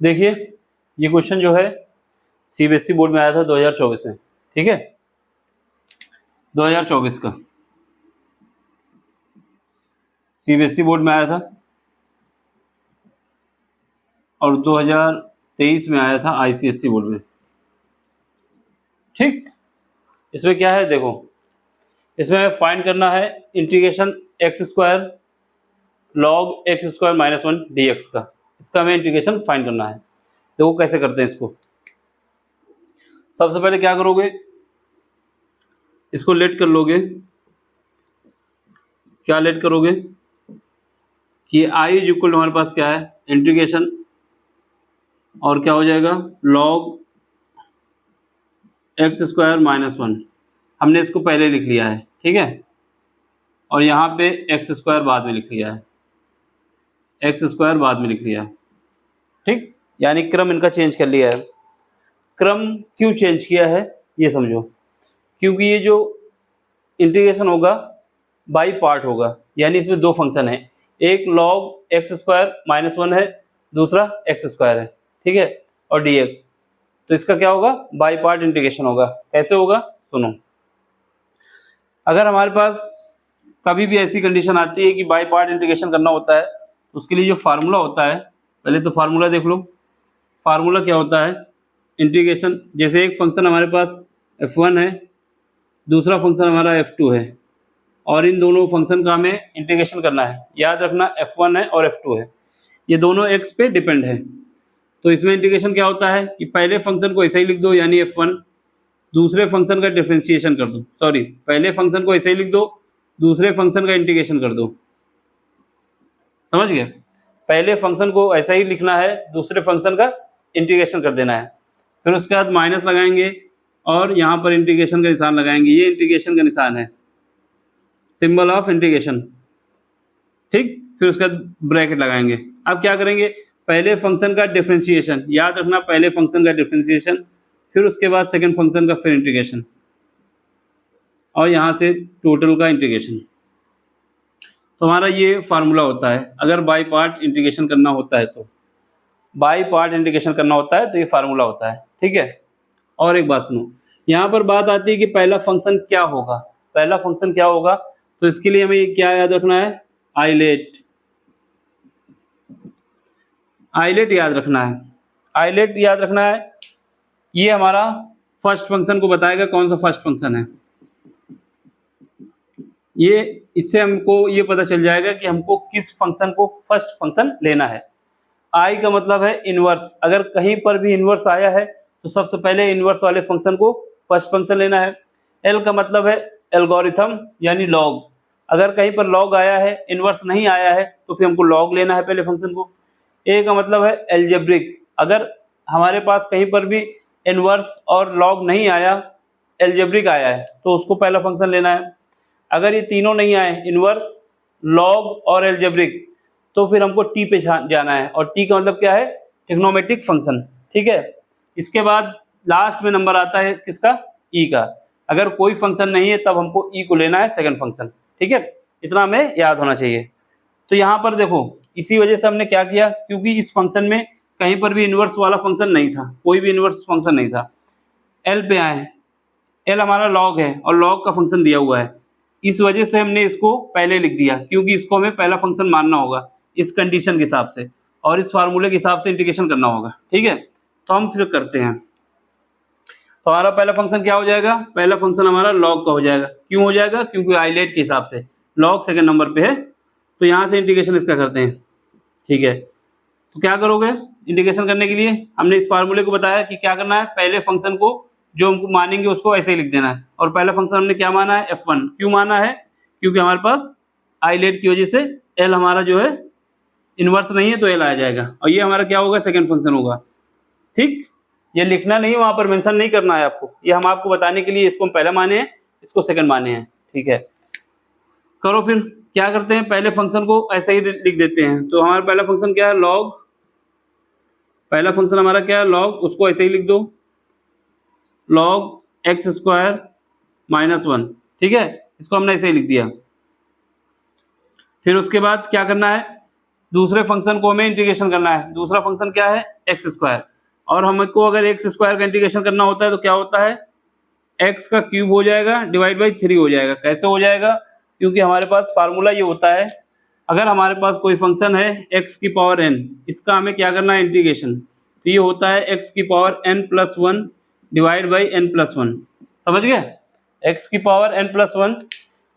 देखिए ये क्वेश्चन जो है सीबीएसई बोर्ड में आया था 2024 में, ठीक है, 2024 का सीबीएसई बोर्ड में आया था और 2023 में आया था आईसीएसई बोर्ड में। ठीक, इसमें क्या है देखो, इसमें फाइंड करना है integration x square log x square minus 1 dx का, इसका हमें इंटीग्रेशन फाइंड करना है। देखो कैसे करते हैं इसको। सबसे पहले क्या करोगे, इसको लेट कर लोगे। क्या लेट करोगे कि आई इज इक्वल हमारे पास क्या है इंटीग्रेशन, और क्या हो जाएगा लॉग एक्स स्क्वायर माइनस 1, हमने इसको पहले लिख लिया है, ठीक है, और यहाँ पे एक्स स्क्वायर बाद में लिख लिया है, एक्स स्क्वायर बाद में लिख लिया है। ठीक, यानी क्रम इनका चेंज कर लिया है। क्रम क्यों चेंज किया है ये समझो, क्योंकि ये जो इंटीग्रेशन होगा बाई पार्ट होगा, यानी इसमें दो फंक्शन है, एक लॉग एक्स स्क्वायर माइनस 1 है, दूसरा एक्स स्क्वायर है, ठीक है, और dx। तो इसका क्या होगा बाई पार्ट इंटीग्रेशन होगा। कैसे होगा सुनो, अगर हमारे पास कभी भी ऐसी कंडीशन आती है कि बाई पार्ट इंटीग्रेशन करना होता है, तो उसके लिए जो फार्मूला होता है, पहले तो फार्मूला देख लो। फार्मूला क्या होता है इंटीग्रेशन, जैसे एक फंक्शन हमारे पास f1 है, दूसरा फंक्शन हमारा f2 है, और इन दोनों फंक्शन का हमें इंटीग्रेशन करना है। याद रखना f1 है और f2 है, ये दोनों x पे डिपेंड है। तो इसमें इंटीग्रेशन क्या होता है कि पहले फंक्शन को ऐसे ही लिख दो यानी f1, दूसरे फंक्शन का डिफरेंशिएशन कर दो, सॉरी पहले फंक्शन को ऐसे ही लिख दो, दूसरे फंक्शन का इंटीग्रेशन कर दो। समझ गए, पहले फंक्शन को ऐसा ही लिखना है, दूसरे फंक्शन का इंटीग्रेशन कर देना है, फिर उसके बाद माइनस लगाएंगे और यहाँ पर इंटीग्रेशन का निशान लगाएंगे, ये इंटीग्रेशन का निशान है, सिंबल ऑफ इंटीग्रेशन। ठीक, फिर उसका ब्रैकेट लगाएंगे। अब क्या करेंगे, पहले फंक्शन का डिफरेंशिएशन, याद रखना पहले फंक्शन का डिफरेंशिएशन, फिर उसके बाद सेकंड फंक्शन का फिर इंटीग्रेशन, और यहाँ से टोटल का इंटीग्रेशन। तो हमारा ये फार्मूला होता है अगर बाई पार्ट इंटीग्रेशन करना होता है, तो बाई पार्ट इंटीग्रेशन करना होता है तो ये फार्मूला होता है। ठीक है, और एक बात सुनो, यहाँ पर बात आती है कि पहला फंक्शन क्या होगा, पहला फंक्शन क्या होगा, तो इसके लिए हमें क्या याद रखना है, आइलेट, आइलेट याद रखना है, आइलेट याद रखना है। ये हमारा फर्स्ट फंक्शन को बताएगा कौन सा फर्स्ट फंक्शन है, ये इससे हमको ये पता चल जाएगा कि हमको किस फंक्शन को फर्स्ट फंक्शन लेना है। आई का मतलब है इनवर्स, अगर कहीं पर भी इनवर्स आया है तो सबसे पहले इनवर्स वाले फंक्शन को फर्स्ट फंक्शन लेना है। एल का मतलब है एल्गोरिथम यानी लॉग, अगर कहीं पर लॉग आया है इनवर्स नहीं आया है तो फिर हमको लॉग लेना है पहले फंक्शन को। ए का मतलब है एल्जेब्रिक, अगर हमारे पास कहीं पर भी इनवर्स और लॉग नहीं आया, एल्जेब्रिक आया है तो उसको पहला फंक्शन लेना है। अगर ये तीनों नहीं आए इनवर्स लॉग और एल्जेब्रिक, तो फिर हमको टी पे जाना है, और टी का मतलब क्या है ट्रिग्नोमेट्रिक फंक्शन। ठीक है, इसके बाद लास्ट में नंबर आता है किसका, ई का, अगर कोई फंक्शन नहीं है तब हमको ई को लेना है सेकंड फंक्शन। ठीक है, इतना हमें याद होना चाहिए। तो यहाँ पर देखो इसी वजह से हमने क्या किया, क्योंकि इस फंक्शन में कहीं पर भी इनवर्स वाला फंक्शन नहीं था, कोई भी इनवर्स फंक्शन नहीं था। एल पे आए, एल हमारा लॉग है और लॉग का फंक्शन दिया हुआ है, इस वजह से हमने इसको पहले लिख दिया, क्योंकि इसको हमें पहला फंक्शन मानना होगा इस कंडीशन के हिसाब से, और इस फार्मूले के हिसाब से इंटीग्रेशन करना होगा। ठीक है, तो हम फिर करते हैं। तो हमारा पहला फंक्शन क्या हो जाएगा, पहला फंक्शन हमारा लॉग का हो जाएगा। क्यों हो जाएगा, क्योंकि आइलेट के हिसाब से लॉग सेकंड नंबर पे है, तो यहाँ से इंटीग्रेशन इसका करते हैं। ठीक है, तो क्या करोगे इंटीग्रेशन करने के लिए, हमने इस फार्मूले को बताया कि क्या करना है, पहले फंक्शन को जो हमको मानेंगे उसको ऐसे ही लिख देना है, और पहला फंक्शन हमने क्या माना है f1, क्यों माना है, क्योंकि हमारे पास आइलेट की वजह से एल हमारा जो है इनवर्स नहीं है तो एल आ जाएगा, और ये हमारा क्या होगा सेकंड फंक्शन होगा। ठीक, ये लिखना नहीं, वहां पर मेंशन नहीं करना है आपको, ये हम आपको बताने के लिए इसको हम पहले माने हैं, इसको सेकंड माने हैं। ठीक है, करो फिर क्या करते हैं, पहले फंक्शन को ऐसे ही लिख देते हैं। तो हमारा पहला फंक्शन क्या है लॉग, पहला फंक्शन हमारा क्या है लॉग, उसको ऐसे ही लिख दो लॉग एक्स स्क्वायर माइनस 1। ठीक है, इसको हमने ऐसे ही लिख दिया। फिर उसके बाद क्या करना है, दूसरे फंक्शन को हमें इंटीग्रेशन करना है। दूसरा फंक्शन क्या है, एक्स स्क्वायर, और हमको अगर एक्स स्क्वायर का इंटीग्रेशन करना होता है तो क्या होता है, एक्स का क्यूब हो जाएगा डिवाइड बाई 3 हो जाएगा। कैसे हो जाएगा, क्योंकि हमारे पास फार्मूला ये होता है, अगर हमारे पास कोई फंक्शन है एक्स की पावर n, इसका हमें क्या करना है, इंटीग्रेशन, तो ये होता है एक्स की power n+1 divide by n+1। समझ गए, एक्स की power n+1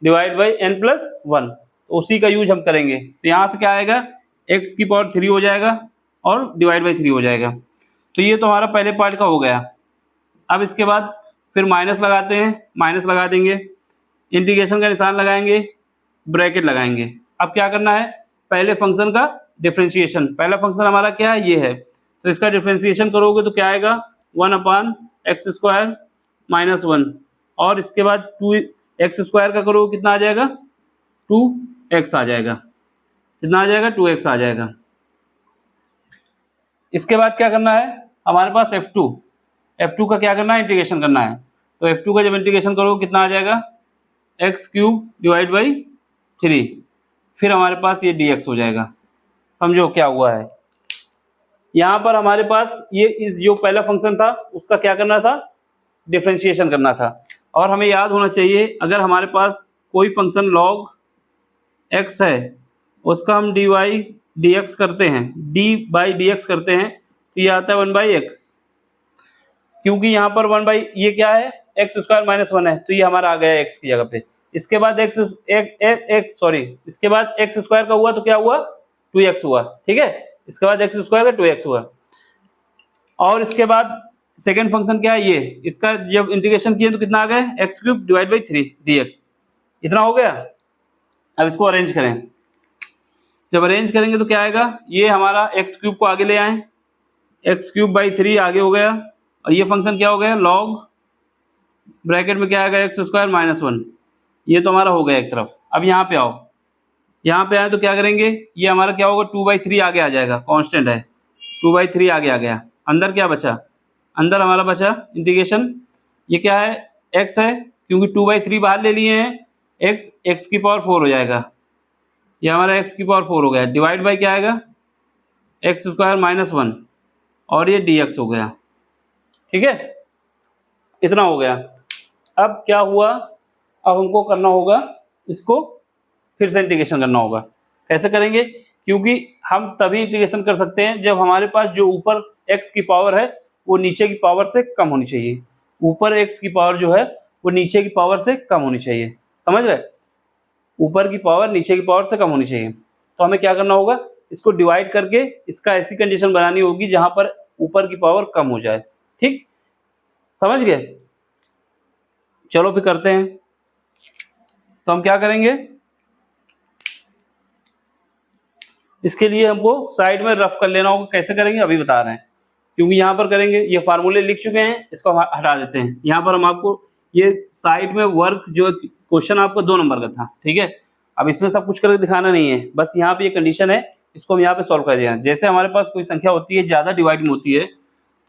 divide by n+1, तो उसी का यूज हम करेंगे। तो यहाँ से क्या आएगा, एक्स की पावर 3 हो जाएगा और डिवाइड बाई 3 हो जाएगा। तो ये तो हमारा पहले पार्ट का हो गया। अब इसके बाद फिर माइनस लगाते हैं, माइनस लगा देंगे, इंटीग्रेशन का निशान लगाएंगे, ब्रैकेट लगाएंगे। अब क्या करना है, पहले फंक्शन का डिफरेंशिएशन, पहला फंक्शन हमारा क्या है, ये है, तो इसका डिफरेंशिएशन करोगे तो क्या आएगा, 1/x² -1, और इसके बाद 2x² का करोगे कितना आ जाएगा, 2x आ जाएगा। कितना आ जाएगा, 2x आ जाएगा। इसके बाद क्या करना है, हमारे पास f2 का क्या करना है, इंटीग्रेशन करना है। तो f2 का जब इंटीग्रेशन करोगे कितना आ जाएगा, x³ डिवाइड बाई 3, फिर हमारे पास ये dx हो जाएगा। समझो क्या हुआ है, यहाँ पर हमारे पास ये इस जो पहला फंक्शन था उसका क्या करना था, डिफरेंशिएशन करना था। और हमें याद होना चाहिए, अगर हमारे पास कोई फंक्शन log x है, उसका हम dx करते हैं, d/dx करते हैं, तो ये आता है 1/x, क्योंकि यहाँ पर 1 ये क्या है, x² -1 है, तो ये हमारा आ गया x की जगह पे। इसके बाद इसके बाद x² का हुआ तो क्या हुआ, 2x हुआ, ठीक है। इसके बाद x² का 2x हुआ, और इसके बाद सेकेंड फंक्शन क्या है, ये इसका जब इंटीग्रेशन किए तो कितना आ गया, x³ डिवाइड बाई 3 dx, इतना हो गया। अब इसको अरेंज करें, जब अरेंज करेंगे तो क्या आएगा, ये हमारा x³ को आगे ले आए, x³/3 आगे हो गया, और ये फंक्शन क्या हो गया, log ब्रैकेट में क्या आएगा, x² -1, ये तो हमारा हो गया एक तरफ। अब यहाँ पे आओ, यहाँ पे आए तो क्या करेंगे, ये हमारा क्या होगा, 2/3 आगे आ जाएगा, कांस्टेंट है, 2/3 आगे आ गया। अंदर क्या बचा, अंदर हमारा बचा इंटीग्रेशन, ये क्या है, x है, क्योंकि 2/3 बाहर ले लिए हैं, x की पावर 4 हो जाएगा, ये हमारा x की पावर 4 हो गया, डिवाइड बाई क्या आएगा, x² -1, और ये dx हो गया, ठीक है, इतना हो गया। अब क्या हुआ, अब हमको करना होगा, इसको फिर से इंटीग्रेशन करना होगा। कैसे करेंगे, क्योंकि हम तभी इंटीग्रेशन कर सकते हैं जब हमारे पास जो ऊपर x की पावर है वो नीचे की पावर से कम होनी चाहिए। ऊपर x की पावर जो है वो नीचे की पावर से कम होनी चाहिए, समझ रहे, ऊपर की पावर नीचे की पावर से कम होनी चाहिए। तो हमें क्या करना होगा, इसको डिवाइड करके इसका ऐसी कंडीशन बनानी होगी जहां पर ऊपर की पावर कम हो जाए, ठीक, समझ गए। चलो फिर करते हैं। तो हम क्या करेंगे, इसके लिए हमको साइड में रफ कर लेना होगा। कैसे करेंगे अभी बता रहे हैं, क्योंकि यहाँ पर करेंगे, ये फार्मूले लिख चुके हैं, इसको हटा देते हैं। यहाँ पर हम आपको ये साइड में वर्क जो क्वेश्चन आपका 2 नंबर का था, ठीक है, अब इसमें सब कुछ करके दिखाना नहीं है, बस यहाँ पे ये कंडीशन है, इसको हम यहाँ पे सॉल्व कर दिया। जैसे हमारे पास कोई संख्या होती है ज़्यादा डिवाइड में होती है,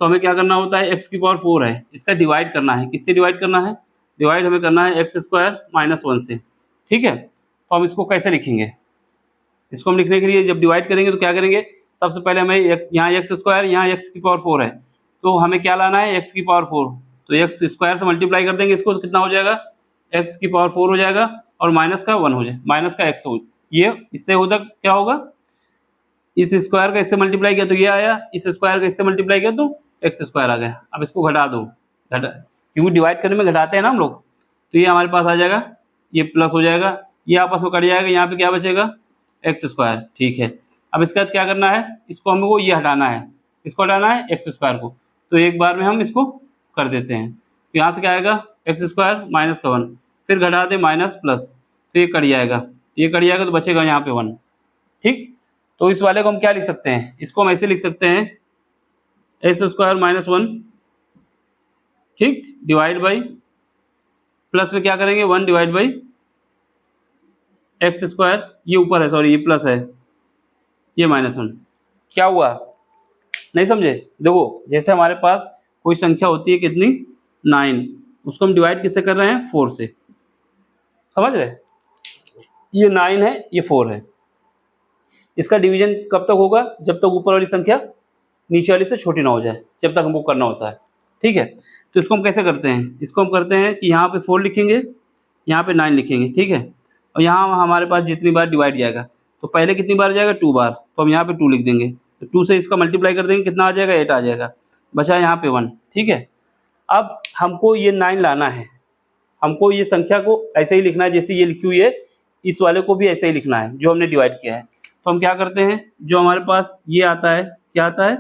तो हमें क्या करना होता है, x की पावर 4 है, इसका डिवाइड करना है, किससे डिवाइड करना है, डिवाइड हमें करना है x² -1 से, ठीक है। तो हम इसको कैसे लिखेंगे, इसको हम लिखने के लिए जब डिवाइड करेंगे तो क्या करेंगे, सबसे पहले हमें यहाँ x², यहाँ x की पावर 4 है, तो हमें क्या लाना है, x की पावर 4, तो x² से मल्टीप्लाई कर देंगे इसको, तो कितना हो जाएगा, x की पावर 4 हो जाएगा, और माइनस का 1 हो जाए, माइनस का x हो, ये इससे होता क्या होगा, इस स्क्वायर का इससे मल्टीप्लाई किया तो ये आया, इस स्क्वायर का इससे मल्टीप्लाई किया तो x² आ गया। अब इसको घटा दो, क्योंकि डिवाइड करने में घटाते हैं ना हम लोग, तो ये हमारे पास आ जाएगा, ये प्लस हो जाएगा, ये आपस में कट जाएगा, यहाँ पे क्या बचेगा, x², ठीक है। अब इसके बाद क्या करना है, इसको हमको ये हटाना है, इसको हटाना है x² को, तो एक बार में हम इसको कर देते हैं। तो यहाँ से क्या आएगा, x² -1, फिर घटा दे माइनस प्लस, तो ये कट जाएगा, ये कट जाएगा, तो बचेगा यहाँ पे 1, ठीक। तो इस वाले को हम क्या लिख सकते हैं, इसको हम ऐसे लिख सकते हैं, x² -1, ठीक, डिवाइड बाई, प्लस में क्या करेंगे, 1 डिवाइड बाई x², ये ऊपर है, सॉरी ये प्लस है, ये -1, क्या हुआ, नहीं समझे। देखो जैसे हमारे पास कोई संख्या होती है कितनी, 9, उसको हम डिवाइड किससे कर रहे हैं, 4 से, समझ रहे, ये 9 है, ये 4 है, इसका डिवीजन कब तक होगा, जब तक ऊपर वाली संख्या नीचे वाली से छोटी ना हो जाए, जब तक हमको करना होता है। ठीक है, तो इसको हम कैसे करते हैं, इसको हम करते हैं कि यहाँ पे 4 लिखेंगे, यहाँ पे 9 लिखेंगे। ठीक है, और यहाँ हमारे पास जितनी बार डिवाइड जाएगा, तो पहले कितनी बार जाएगा 2 बार, तो हम यहाँ पे 2 लिख देंगे। तो 2 से इसका मल्टीप्लाई कर देंगे, कितना आ जाएगा 8 आ जाएगा, बचा यहाँ पे 1। ठीक है, अब हमको ये 9 लाना है, हमको ये संख्या को ऐसे ही लिखना है जैसे ये लिखी हुई है, इस वाले को भी ऐसे ही लिखना है जो हमने डिवाइड किया है। तो हम क्या करते हैं, जो हमारे पास ये आता है, क्या आता है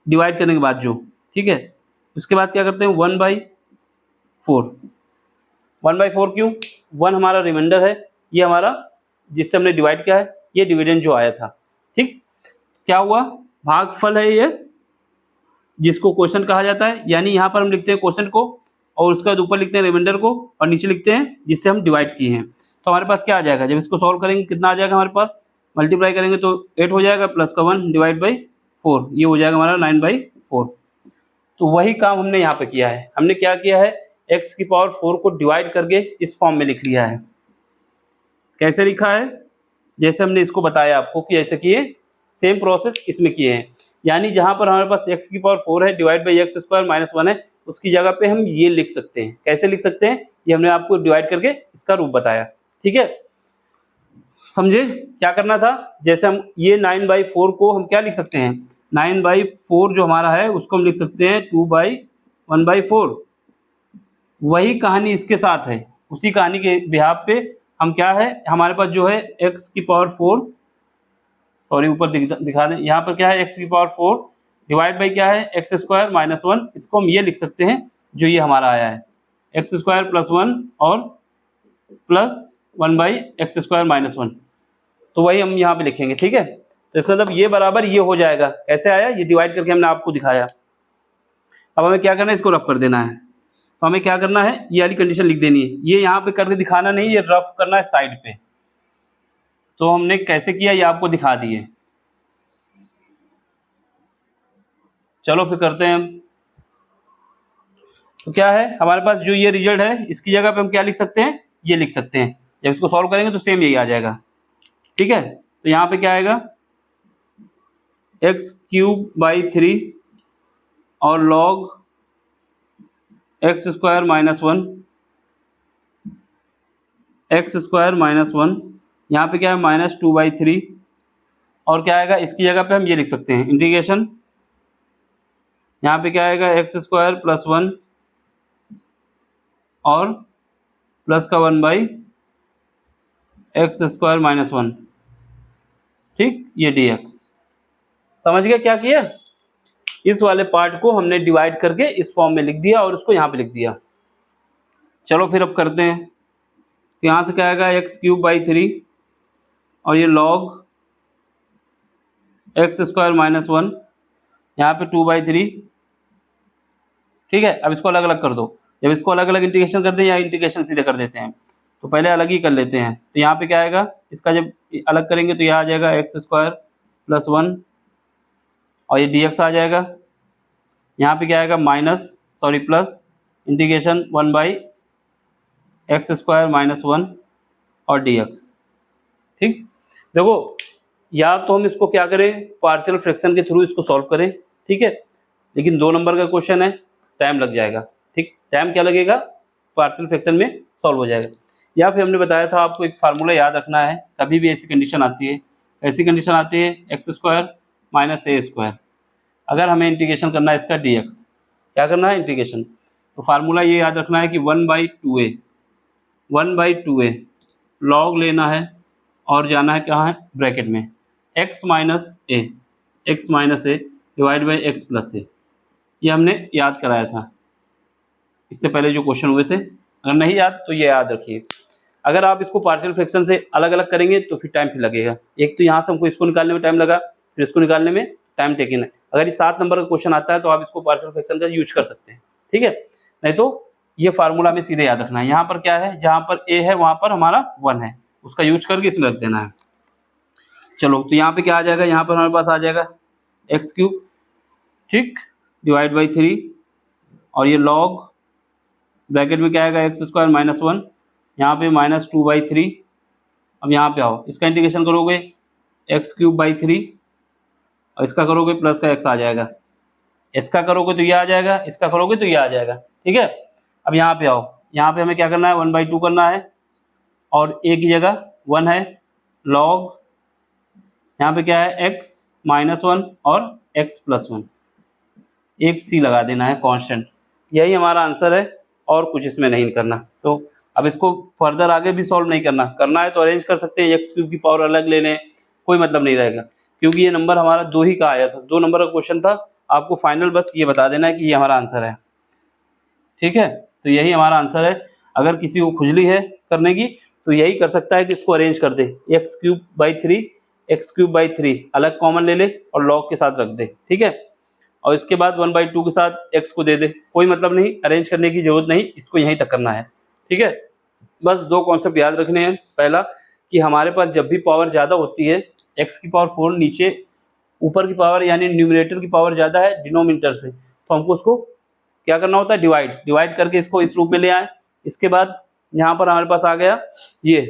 डिवाइड करने के बाद जो, ठीक है, उसके बाद क्या करते हैं 1/4। 1/4 क्यों, 1 हमारा रिमाइंडर है, ये हमारा जिससे हमने डिवाइड किया है, ये डिविडेंड जो आया था। ठीक, क्या हुआ, भागफल है ये, जिसको क्वेश्चन कहा जाता है। यानी यहाँ पर हम लिखते हैं क्वेश्चन को और उसके बाद ऊपर लिखते हैं रिमाइंडर को और नीचे लिखते हैं जिससे हम डिवाइड किए हैं। तो हमारे पास क्या आ जाएगा, जब इसको सॉल्व करेंगे कितना आ जाएगा हमारे पास, मल्टीप्लाई करेंगे तो 8 हो जाएगा प्लस का 1 डिवाइड बाई 4, ये हो जाएगा हमारा 9/4। तो वही काम हमने यहाँ पे किया है। हमने क्या किया है, x की पावर 4 को डिवाइड करके इस फॉर्म में लिख लिया है। कैसे लिखा है, जैसे हमने इसको बताया आपको कि ऐसे किए, सेम प्रोसेस इसमें किए हैं। यानी जहाँ पर हमारे पास x की पावर 4 है divide by x square minus 1 है, उसकी जगह पे हम ये लिख सकते हैं। कैसे लिख सकते हैं, ये हमने आपको डिवाइड करके इसका रूप बताया। ठीक है, समझे क्या करना था। जैसे हम ये 9/4 को हम क्या लिख सकते हैं, 9/4 जो हमारा है उसको हम लिख सकते हैं 2/1/4। वही कहानी इसके साथ है, उसी कहानी के बिहाफ पे हम क्या है, हमारे पास जो है x की पावर 4, सॉरी ऊपर दिखा दें, यहाँ पर क्या है x की पावर 4 डिवाइड बाई क्या है एक्स स्क्वायर माइनस 1। इसको हम ये लिख सकते हैं जो ये हमारा आया है, एक्स स्क्वायर प्लस 1 और प्लस 1/x स्क्वायर माइनस 1। तो वही हम यहाँ पे लिखेंगे। ठीक है, तो इसका मतलब ये बराबर ये हो जाएगा। कैसे आया, ये डिवाइड करके हमने आपको दिखाया। अब हमें क्या करना है, इसको रफ कर देना है। तो हमें क्या करना है, ये वाली कंडीशन लिख देनी है, ये यहाँ पे करके दिखाना नहीं, ये रफ करना है साइड पे। तो हमने कैसे किया ये आपको दिखा दिए। चलो फिर करते हैं हम। तो क्या है हमारे पास जो ये रिजल्ट है, इसकी जगह पे हम क्या लिख सकते हैं, ये लिख सकते हैं। जब इसको सॉल्व करेंगे तो सेम यही आ जाएगा। ठीक है, तो यहाँ पे क्या आएगा x³/3 और log x square minus 1, x square minus 1, यहाँ पे क्या है -2/3 और क्या आएगा, इसकी जगह पे हम ये लिख सकते हैं इंटीग्रेशन, यहाँ पे क्या आएगा x स्क्वायर प्लस 1 और प्लस का 1/x स्क्वायर माइनस 1। ठीक, ये dx। समझ गए क्या किया, इस वाले पार्ट को हमने डिवाइड करके इस फॉर्म में लिख दिया और इसको यहाँ पे लिख दिया। चलो फिर अब करते हैं। तो यहाँ से क्या आएगा x³/3 और ये log x स्क्वायर माइनस 1, यहाँ पे 2/3। ठीक है, अब इसको अलग अलग कर दो। जब इसको अलग अलग इंटीग्रेशन कर दें या इंटीग्रेशन सीधे कर देते हैं, तो पहले अलग ही कर लेते हैं। तो यहाँ पे क्या आएगा, इसका जब अलग करेंगे तो यह आ जाएगा x स्क्वायर प्लस 1 और ये dx आ जाएगा। यहाँ पे क्या आएगा plus integration 1/x square minus 1 और dx। ठीक, देखो या तो हम इसको क्या करें, पार्शियल फ्रैक्शन के थ्रू इसको सॉल्व करें। ठीक है, लेकिन 2 नंबर का क्वेश्चन है, टाइम लग जाएगा। ठीक, टाइम क्या लगेगा, पार्शियल फ्रैक्शन में सॉल्व हो जाएगा। या फिर हमने बताया था आपको एक फार्मूला याद रखना है, कभी भी ऐसी कंडीशन आती है, ऐसी कंडीशन आती है एक्स स्क्वायर माइनस ए स्क्वायर, अगर हमें इंटीग्रेशन करना है इसका dx, क्या करना है इंटीग्रेशन, तो फार्मूला ये याद रखना है कि 1/2a लॉग लेना है और जाना है कहाँ है ब्रैकेट में x minus a divide by x plus a. ये हमने याद कराया था इससे पहले जो क्वेश्चन हुए थे। अगर नहीं याद तो ये याद रखिए। अगर आप इसको पार्शियल फ्रैक्शन से अलग अलग करेंगे तो फिर टाइम फिर लगेगा। एक तो यहाँ से हमको इसको निकालने में टाइम लगा, फिर इसको निकालने में टाइम टेकिंग है। अगर ये 7 नंबर का क्वेश्चन आता है तो आप इसको पार्शियल फ्रैक्शन का यूज कर सकते हैं। ठीक है, नहीं तो ये फार्मूला में सीधे याद रखना है। यहाँ पर क्या है, जहाँ पर a है वहाँ पर हमारा 1 है, उसका यूज करके इसमें रख देना है। चलो तो यहाँ पे क्या आ जाएगा, यहाँ पर हमारे पास आ जाएगा x³ ठीक डिवाइड बाई 3 और ये लॉग ब्रैकेट में क्या आएगा एक्स स्क्वायर माइनस 1, यहाँ पे -2/3। अब यहाँ पे आओ, इसका इंटीग्रेशन करोगे एक्स क्यूब बाई 3 और इसका करोगे प्लस का एक्स आ जाएगा, इसका करोगे तो ये आ जाएगा, इसका करोगे तो ये आ जाएगा। ठीक है, अब यहाँ पे आओ, यहाँ पे हमें क्या करना है 1/2 करना है और a की जगह 1 है, लॉग यहाँ पे क्या है x -1 और x + 1, एक c लगा देना है कांस्टेंट। यही हमारा आंसर है और कुछ इसमें नहीं करना। तो अब इसको फर्दर आगे भी सॉल्व नहीं करना, करना है तो अरेंज कर सकते हैं, x³ की पावर अलग ले लें, कोई मतलब नहीं रहेगा, क्योंकि ये नंबर हमारा 2 ही का आया था, 2 नंबर का क्वेश्चन था। आपको फाइनल बस ये बता देना है कि ये हमारा आंसर है। ठीक है, तो यही हमारा आंसर है। अगर किसी को खुजली है करने की तो यही कर सकता है कि इसको अरेंज कर दे, x³/3 अलग कॉमन ले ले और लॉग के साथ रख दे। ठीक है, और इसके बाद 1/2 के साथ x को दे दे, कोई मतलब नहीं, अरेंज करने की जरूरत नहीं, इसको यहीं तक करना है। ठीक है, बस 2 कॉन्सेप्ट याद रखने हैं। पहला कि हमारे पास जब भी पावर ज़्यादा होती है, x⁴ नीचे ऊपर की पावर यानी न्यूमरेटर की पावर ज़्यादा है डिनोमिनेटर से, तो हमको उसको क्या करना होता है, डिवाइड करके इसको इस रूप में ले आए। इसके बाद यहाँ पर हमारे पास आ गया ये,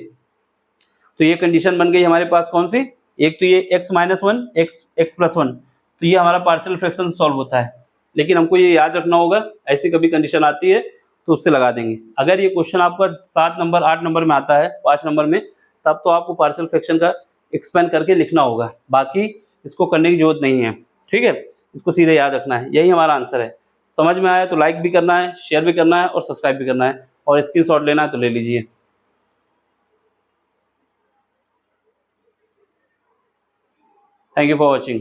तो ये कंडीशन बन गई हमारे पास कौन सी, एक तो ये x -1 x + 1, तो ये हमारा पार्शियल फ्रैक्शन सॉल्व होता है। लेकिन हमको ये याद रखना होगा, ऐसी कभी कंडीशन आती है तो उससे लगा देंगे। अगर ये क्वेश्चन आपका 7 नंबर 8 नंबर में आता है, 5 नंबर में, तब तो आपको पार्शियल फ्रैक्शन का एक्सपेंड करके लिखना होगा, बाकी इसको करने की जरूरत नहीं है। ठीक है, इसको सीधे याद रखना है, यही हमारा आंसर है। समझ में आया तो लाइक भी करना है, शेयर भी करना है और सब्सक्राइब भी करना है, और स्क्रीनशॉट लेना है तो ले लीजिए। Thank you for watching.